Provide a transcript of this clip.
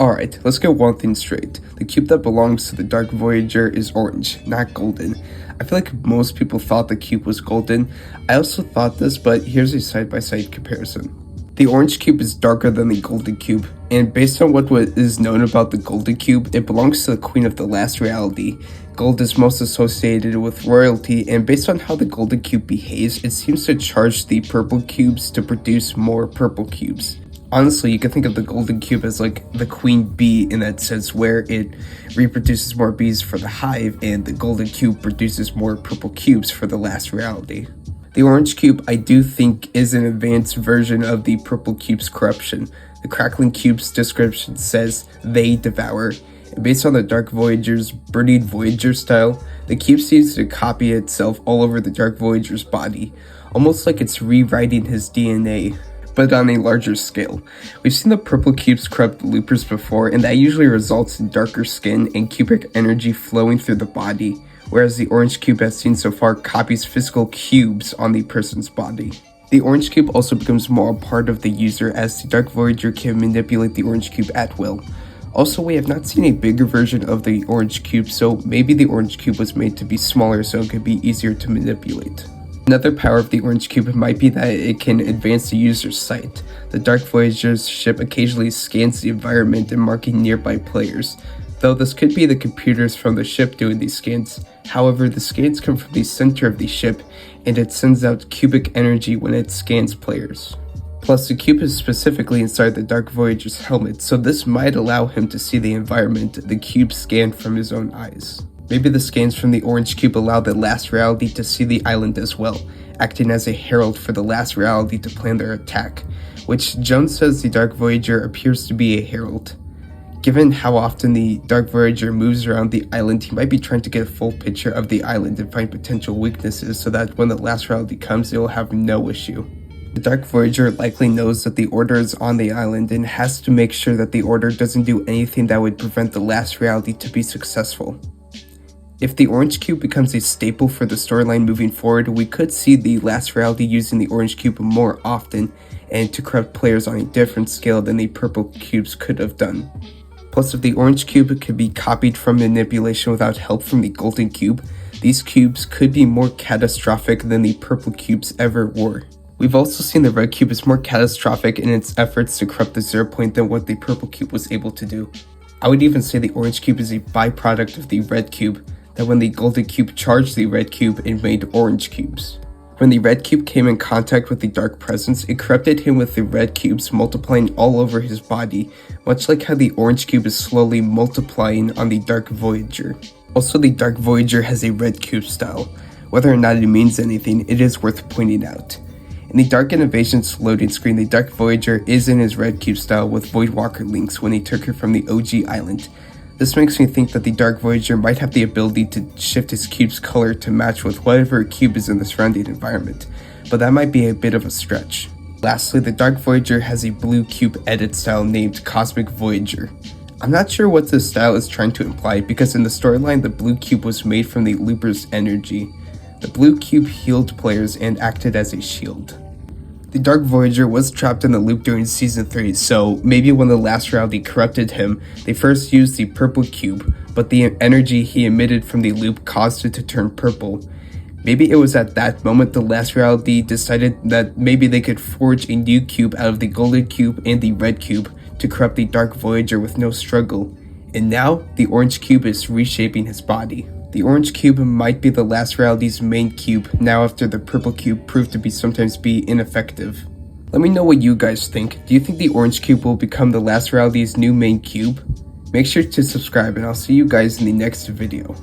Alright, let's get one thing straight. The cube that belongs to the Dark Voyager is orange, not golden. I feel like most people thought the cube was golden. I also thought this, but here's a side-by-side comparison. The orange cube is darker than the golden cube, and based on what is known about the golden cube, it belongs to the queen of the last reality. Gold is most associated with royalty, and based on how the golden cube behaves, it seems to charge the purple cubes to produce more purple cubes. Honestly, you can think of the golden cube as like the queen bee in that sense, where it reproduces more bees for the hive, and the golden cube produces more purple cubes for the last reality. The orange cube, I do think, is an advanced version of the purple cube's corruption. The crackling cube's description says, "They devour." And based on the Dark Voyager's Burning Voyager style, the cube seems to copy itself all over the Dark Voyager's body, almost like it's rewriting his DNA, but on a larger scale. We've seen the purple cubes corrupt loopers before, and that usually results in darker skin and cubic energy flowing through the body, whereas the orange cube as seen so far copies physical cubes on the person's body. The orange cube also becomes more a part of the user, as the Dark Voyager can manipulate the orange cube at will. Also, we have not seen a bigger version of the orange cube, so maybe the orange cube was made to be smaller so it could be easier to manipulate. Another power of the orange cube might be that it can advance the user's sight. The Dark Voyager's ship occasionally scans the environment and marking nearby players, though this could be the computers from the ship doing these scans. However, the scans come from the center of the ship, and it sends out cubic energy when it scans players. Plus, the cube is specifically inside the Dark Voyager's helmet, so this might allow him to see the environment the cube scanned from his own eyes. Maybe the scans from the orange cube allow the last reality to see the island as well, acting as a herald for the last reality to plan their attack, which Jones says the Dark Voyager appears to be a herald. Given how often the Dark Voyager moves around the island, he might be trying to get a full picture of the island and find potential weaknesses so that when the last reality comes, it will have no issue. The Dark Voyager likely knows that the Order is on the island and has to make sure that the Order doesn't do anything that would prevent the last reality to be successful. If the orange cube becomes a staple for the storyline moving forward, we could see the last reality using the orange cube more often and to corrupt players on a different scale than the purple cubes could have done. Plus, if the orange cube could be copied from manipulation without help from the golden cube, these cubes could be more catastrophic than the purple cubes ever were. We've also seen the red cube is more catastrophic in its efforts to corrupt the 0 point than what the purple cube was able to do. I would even say the orange cube is a byproduct of the red cube, that when the golden cube charged the red cube, it made orange cubes. When the red cube came in contact with the dark presence, it corrupted him with the red cubes multiplying all over his body, much like how the orange cube is slowly multiplying on the Dark Voyager. Also, the Dark Voyager has a red cube style. Whether or not it means anything, it is worth pointing out. In the Dark Innovations loading screen, the Dark Voyager is in his red cube style with Voidwalker links when he took her from the OG island. This makes me think that the Dark Voyager might have the ability to shift his cube's color to match with whatever cube is in the surrounding environment, but that might be a bit of a stretch. Lastly, the Dark Voyager has a blue cube edit style named Cosmic Voyager. I'm not sure what this style is trying to imply, because in the storyline the blue cube was made from the looper's energy. The blue cube healed players and acted as a shield. The Dark Voyager was trapped in the loop during Season 3, so maybe when the last reality corrupted him, they first used the purple cube, but the energy he emitted from the loop caused it to turn purple. Maybe it was at that moment the last reality decided that maybe they could forge a new cube out of the golden cube and the red cube to corrupt the Dark Voyager with no struggle, and now the orange cube is reshaping his body. The orange cube might be the last reality's main cube now after the purple cube proved to sometimes be ineffective. Let me know what you guys think. Do you think the orange cube will become the last reality's new main cube? Make sure to subscribe, and I'll see you guys in the next video.